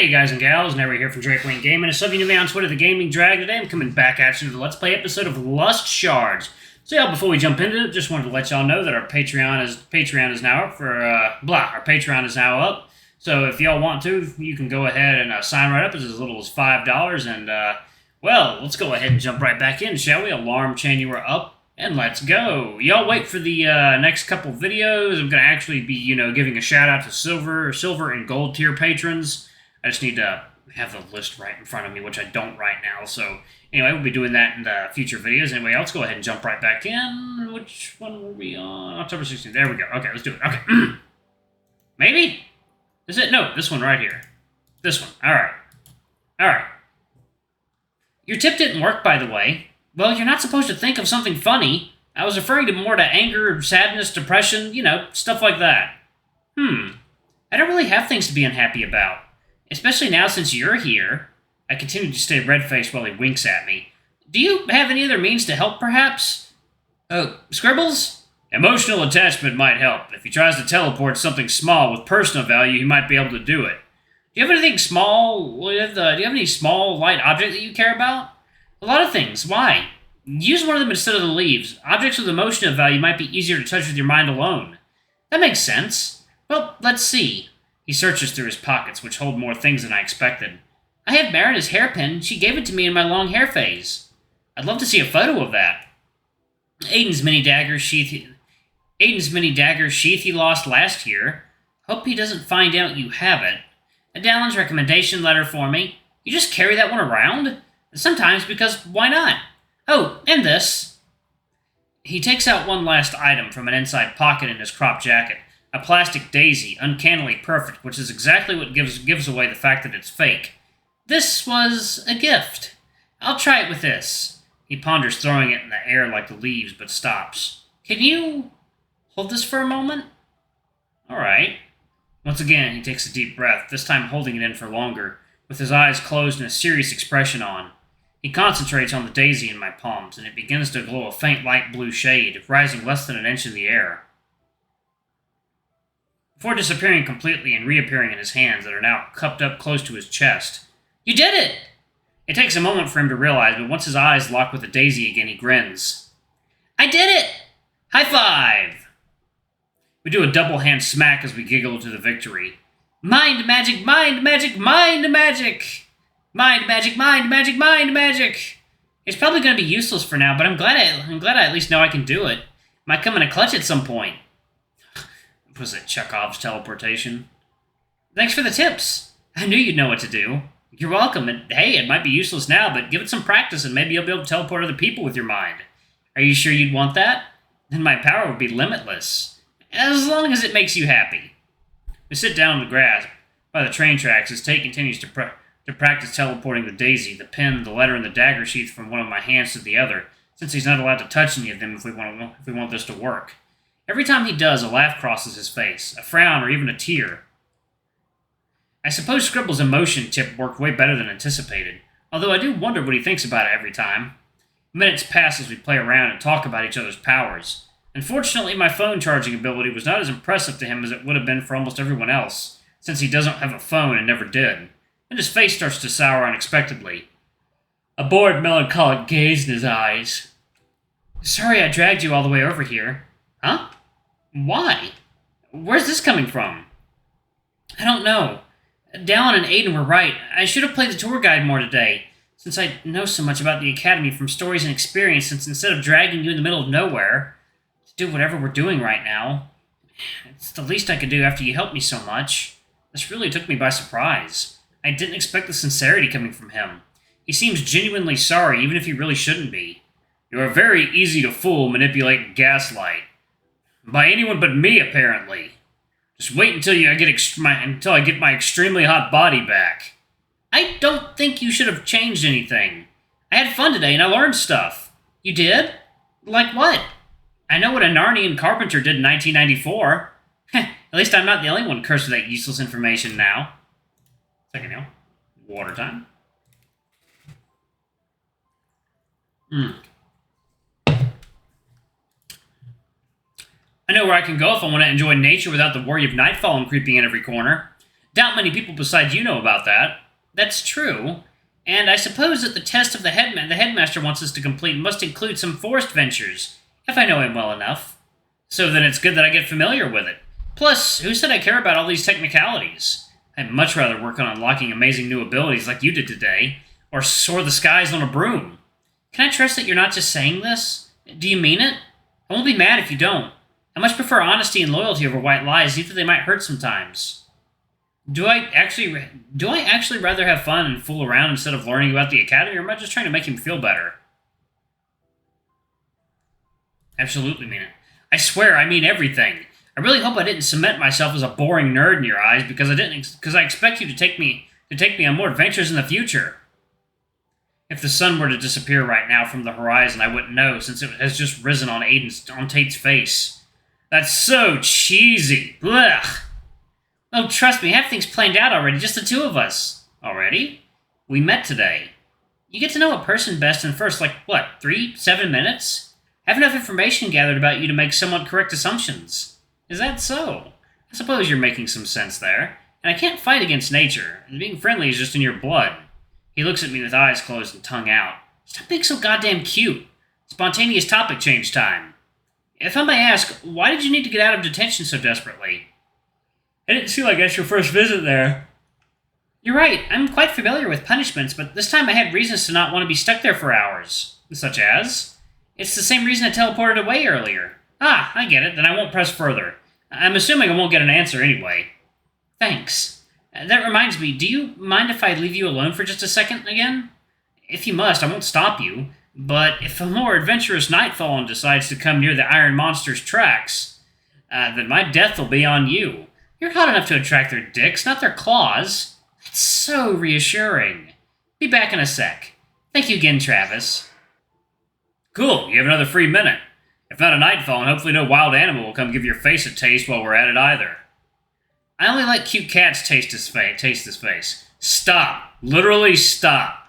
Hey guys and gals, Never here from Drake Lane Gaming. And some of you know me on Twitter, the Gaming Drag. Today I'm coming back at you with the Let's Play episode of Lust Shards. So yeah, before we jump into it, just wanted to let y'all know that our Patreon is now up for our Patreon is now up. So if y'all want to, you can go ahead and sign right up. It's as little as $5. And well, let's go ahead and jump right back in, shall we? Alarm chain, you are up. And let's go. Y'all wait for the next couple videos. I'm going to actually be, giving a shout out to silver and gold tier patrons. I just need to have the list right in front of me, which I don't right now. So anyway, we'll be doing that in the future videos. Anyway, let's go ahead and jump right back in. Which one were we on? October 16th. There we go. Okay, let's do it. Okay. Maybe? Is it? No, this one right here. This one. All right. All right. Your tip didn't work, by the way. Well, you're not supposed to think of something funny. I was referring to more to anger, sadness, depression, stuff like that. I don't really have things to be unhappy about. Especially now since you're here. I continue to stay red-faced while he winks at me. Do you have any other means to help, perhaps? Oh, Scribbles? Emotional attachment might help. If he tries to teleport something small with personal value, he might be able to do it. Do you have anything small? Do you have any small, light object that you care about? A lot of things. Why? Use one of them instead of the leaves. Objects with emotional value might be easier to touch with your mind alone. That makes sense. Well, let's see. He searches through his pockets, which hold more things than I expected. I have Marina's hairpin. She gave it to me in my long hair phase. I'd love to see a photo of that. Aiden's mini dagger sheath he lost last year. Hope he doesn't find out you have it. Adalyn's recommendation letter for me. You just carry that one around? Sometimes, because why not? Oh, and this. He takes out one last item from an inside pocket in his crop jacket. A plastic daisy, uncannily perfect, which is exactly what gives away the fact that it's fake. This was a gift. I'll try it with this. He ponders throwing it in the air like the leaves, but stops. Can you hold this for a moment? All right. Once again, he takes a deep breath, this time holding it in for longer, with his eyes closed and a serious expression on. He concentrates on the daisy in my palms, and it begins to glow a faint light blue shade, rising less than an inch in the air, before disappearing completely and reappearing in his hands that are now cupped up close to his chest. You did it! It takes a moment for him to realize, but once his eyes lock with the daisy again, he grins. I did it! High five! We do a double hand smack as we giggle to the victory. Mind magic, mind magic, mind magic! Mind magic, mind magic, mind magic! It's probably going to be useless for now, but I'm glad I at least know I can do it. Might come in a clutch at some point. Was it Chekhov's teleportation? Thanks for the tips. I knew you'd know what to do. You're welcome, and hey, it might be useless now, but give it some practice and maybe you'll be able to teleport other people with your mind. Are you sure you'd want that? Then my power would be limitless. As long as it makes you happy. We sit down in the grass by the train tracks as Tate continues to practice teleporting the daisy, the pen, the letter, and the dagger sheath from one of my hands to the other, since he's not allowed to touch any of them if we want this to work. Every time he does, a laugh crosses his face, a frown, or even a tear. I suppose Scribbles' emotion tip worked way better than anticipated, although I do wonder what he thinks about it every time. Minutes pass as we play around and talk about each other's powers. Unfortunately, my phone charging ability was not as impressive to him as it would have been for almost everyone else, since he doesn't have a phone and never did. And his face starts to sour unexpectedly. A bored, melancholic gaze in his eyes. Sorry I dragged you all the way over here. Huh? Why? Where's this coming from? I don't know. Dallin and Aiden were right. I should have played the tour guide more today, since I know so much about the Academy from stories and experience, since instead of dragging you in the middle of nowhere to do whatever we're doing right now, it's the least I could do after you helped me so much. This really took me by surprise. I didn't expect the sincerity coming from him. He seems genuinely sorry, even if he really shouldn't be. You are very easy to fool, manipulate, and gaslight. By anyone but me, apparently. Just wait until I get my extremely hot body back. I don't think you should have changed anything. I had fun today and I learned stuff. You did? Like what? I know what a Narnian carpenter did in 1994. At least I'm not the only one cursed with that useless information now. Second now. Water time. I know where I can go if I want to enjoy nature without the worry of nightfall and creeping in every corner. Doubt many people besides you know about that. That's true. And I suppose that the test of the headmaster wants us to complete must include some forest ventures, if I know him well enough. So then it's good that I get familiar with it. Plus, who said I care about all these technicalities? I'd much rather work on unlocking amazing new abilities like you did today, or soar the skies on a broom. Can I trust that you're not just saying this? Do you mean it? I won't be mad if you don't. I much prefer honesty and loyalty over white lies, even though they might hurt sometimes. Do I actually rather have fun and fool around instead of learning about the academy, or am I just trying to make him feel better? Absolutely mean it. I swear, I mean everything. I really hope I didn't cement myself as a boring nerd in your eyes because I expect you to take me on more adventures in the future. If the sun were to disappear right now from the horizon, I wouldn't know, since it has just risen on Tate's face. That's so cheesy. Blech. Oh, trust me, I have things planned out already, just the two of us. Already? We met today. You get to know a person best in first, 7 minutes? I have enough information gathered about you to make somewhat correct assumptions. Is that so? I suppose you're making some sense there. And I can't fight against nature, and being friendly is just in your blood. He looks at me with eyes closed and tongue out. Stop being so goddamn cute. Spontaneous topic change time. If I may ask, why did you need to get out of detention so desperately? I didn't see like that's your first visit there. You're right, I'm quite familiar with punishments, but this time I had reasons to not want to be stuck there for hours. Such as? It's the same reason I teleported away earlier. Ah, I get it, then I won't press further. I'm assuming I won't get an answer anyway. Thanks. That reminds me, do you mind if I leave you alone for just a second again? If you must, I won't stop you. But if a more adventurous Nightfallen decides to come near the Iron Monster's tracks, then my death will be on you. You're hot enough to attract their dicks, not their claws. That's so reassuring. Be back in a sec. Thank you again, Travis. Cool, you have another free minute. If not a Nightfallen, hopefully no wild animal will come give your face a taste while we're at it either. I only let cute cats taste this face. Stop. Literally stop.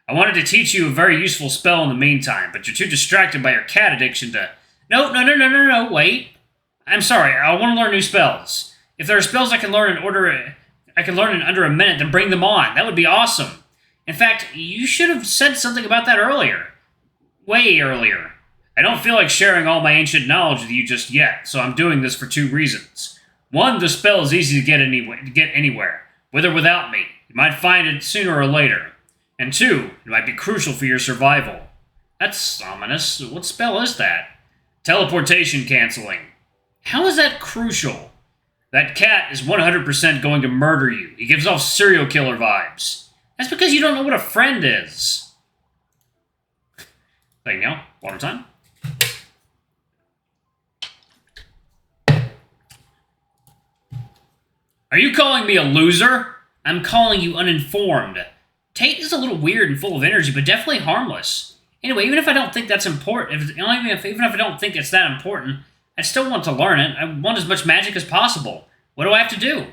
I wanted to teach you a very useful spell in the meantime, but you're too distracted by your cat addiction to... No, wait. I'm sorry, I want to learn new spells. If there are spells I can learn in under a minute, then bring them on. That would be awesome. In fact, you should have said something about that earlier. Way earlier. I don't feel like sharing all my ancient knowledge with you just yet, so I'm doing this for 2 reasons. 1, the spell is easy to get anywhere, with or without me. You might find it sooner or later. And 2, it might be crucial for your survival. That's ominous. What spell is that? Teleportation canceling. How is that crucial? That cat is 100% going to murder you. He gives off serial killer vibes. That's because you don't know what a friend is. Thank you. Water time. Are you calling me a loser? I'm calling you uninformed. Tate is a little weird and full of energy, but definitely harmless. Anyway, even if I don't think that's important, even if I don't think it's that important, I still want to learn it. I want as much magic as possible. What do I have to do?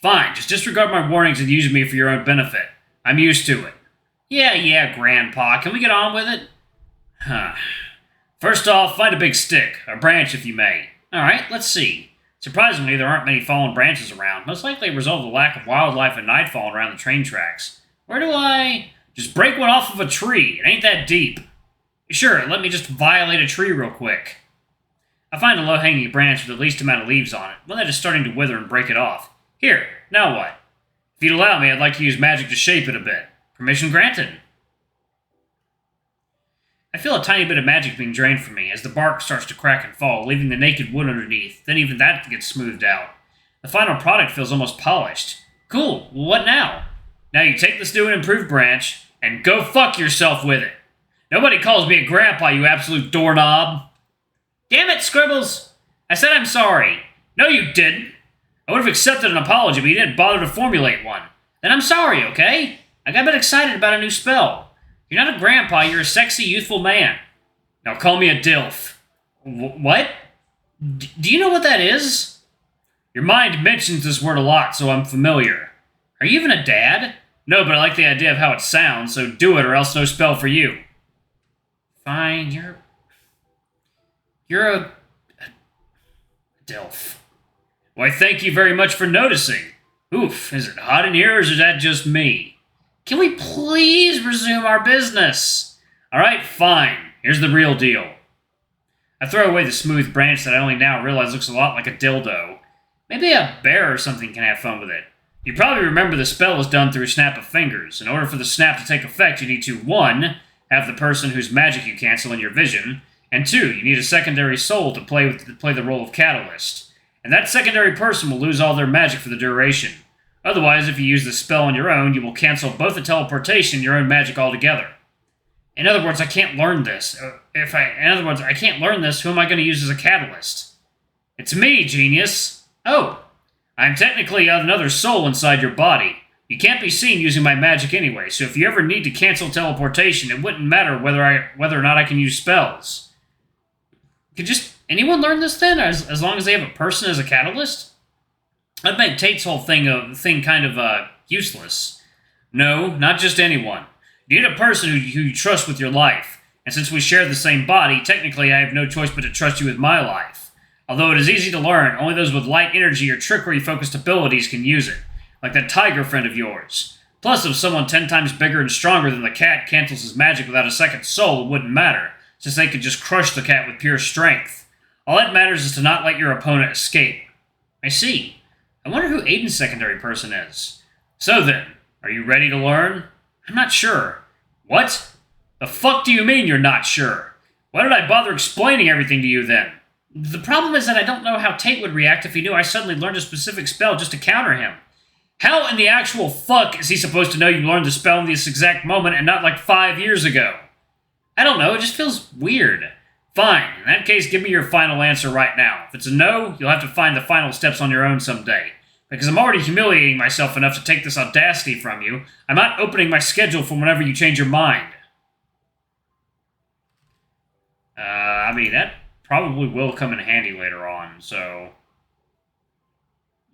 Fine, just disregard my warnings and use me for your own benefit. I'm used to it. Yeah, Grandpa. Can we get on with it? First off, find a big stick, a branch if you may. Alright, let's see. Surprisingly, there aren't many fallen branches around, most likely a result of the lack of wildlife and nightfall around the train tracks. Where do I... Just break one off of a tree. It ain't that deep. Sure, let me just violate a tree real quick. I find a low-hanging branch with the least amount of leaves on it, one that is starting to wither and break it off. Here, now what? If you'd allow me, I'd like to use magic to shape it a bit. Permission granted. I feel a tiny bit of magic being drained from me as the bark starts to crack and fall, leaving the naked wood underneath. Then even that gets smoothed out. The final product feels almost polished. Cool, well, what now? Now you take this new and improved branch, and go fuck yourself with it. Nobody calls me a grandpa, you absolute doorknob. Damn it, Scribbles! I said I'm sorry. No, you didn't. I would have accepted an apology, but you didn't bother to formulate one. Then I'm sorry, okay? I got a bit excited about a new spell. You're not a grandpa, you're a sexy, youthful man. Now call me a dilf. What? Do you know what that is? Your mind mentions this word a lot, so I'm familiar. Are you even a dad? No, but I like the idea of how it sounds, so do it or else no spell for you. Fine, you're a dilf. Why, thank you very much for noticing. Oof, is it hot in here or is that just me? Can we please resume our business? Alright, fine. Here's the real deal. I throw away the smooth branch that I only now realize looks a lot like a dildo. Maybe a bear or something can have fun with it. You probably remember the spell is done through a snap of fingers. In order for the snap to take effect, you need to 1. Have the person whose magic you cancel in your vision, and 2. You need a secondary soul to play the role of catalyst. And that secondary person will lose all their magic for the duration. Otherwise, if you use the spell on your own, you will cancel both the teleportation and your own magic altogether. In other words, I can't learn this. I can't learn this, who am I going to use as a catalyst? It's me, genius. Oh, I'm technically another soul inside your body. You can't be seen using my magic anyway, so if you ever need to cancel teleportation, it wouldn't matter whether or not I can use spells. Could just anyone learn this then, as long as they have a person as a catalyst? That'd make Tate's whole thing kind of useless. No, not just anyone. You need a person who you trust with your life, and since we share the same body, technically I have no choice but to trust you with my life. Although it is easy to learn, only those with light energy or trickery-focused abilities can use it, like that tiger friend of yours. Plus, if someone 10 times bigger and stronger than the cat cancels his magic without a second soul, it wouldn't matter, since they could just crush the cat with pure strength. All that matters is to not let your opponent escape. I see. I wonder who Aiden's secondary person is. So then, are you ready to learn? I'm not sure. What? The fuck do you mean you're not sure? Why did I bother explaining everything to you then? The problem is that I don't know how Tate would react if he knew I suddenly learned a specific spell just to counter him. How in the actual fuck is he supposed to know you learned the spell in this exact moment and not like 5 years ago? I don't know, it just feels weird. Fine, in that case, give me your final answer right now. If it's a no, you'll have to find the final steps on your own someday. Because I'm already humiliating myself enough to take this audacity from you, I'm not opening my schedule for whenever you change your mind. I mean, that probably will come in handy later on, so...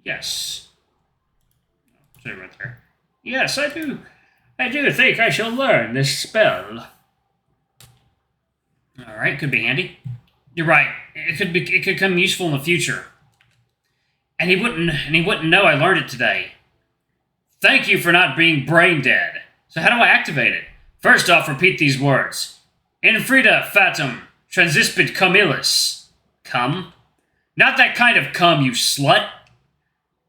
Yes. See right there. Yes, I do think I shall learn this spell. Alright, could be handy. You're right. It could come useful in the future. And he wouldn't know I learned it today. Thank you for not being brain dead. So how do I activate it? First off, repeat these words. Infrida fatum transispit cum illis. Cum? Not that kind of cum, you slut.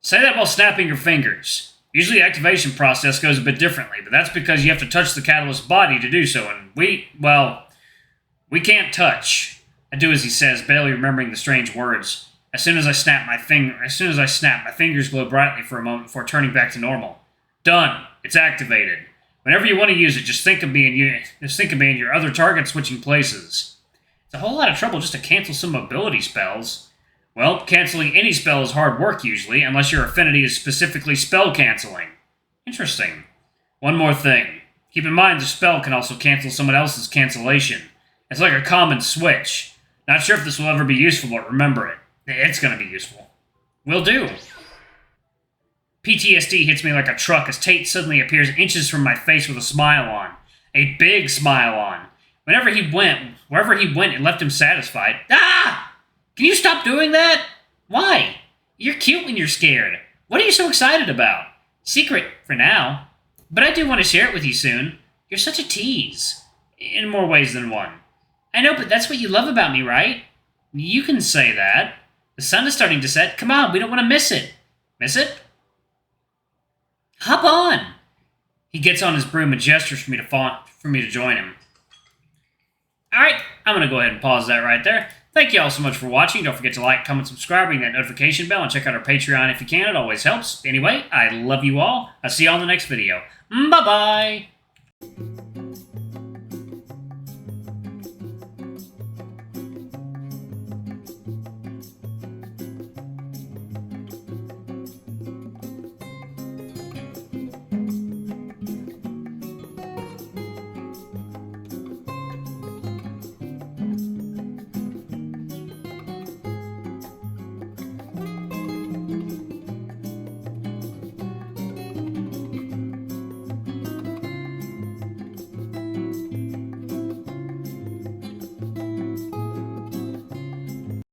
Say that while snapping your fingers. Usually the activation process goes a bit differently, but that's because you have to touch the catalyst's body to do so, and we can't touch. I do as he says, barely remembering the strange words. As soon as I snap, my fingers glow brightly for a moment before turning back to normal. Done. It's activated. Whenever you want to use it, just think of me and your other target switching places. It's a whole lot of trouble just to cancel some ability spells. Well, canceling any spell is hard work usually, unless your affinity is specifically spell canceling. Interesting. One more thing. Keep in mind the spell can also cancel someone else's cancellation. It's like a common switch. Not sure if this will ever be useful, but remember it. It's going to be useful. Will do. PTSD hits me like a truck as Tate suddenly appears inches from my face with a smile on. A big smile on. Wherever he went, it left him satisfied. Ah! Can you stop doing that? Why? You're cute when you're scared. What are you so excited about? Secret, for now. But I do want to share it with you soon. You're such a tease. In more ways than one. I know, but that's what you love about me, right? You can say that. The sun is starting to set. Come on, we don't want to miss it. Miss it? Hop on. He gets on his broom and gestures for me to join him. Alright, I'm going to go ahead and pause that right there. Thank you all so much for watching. Don't forget to like, comment, subscribe, ring that notification bell, and check out our Patreon if you can. It always helps. Anyway, I love you all. I'll see you all in the next video. Bye-bye.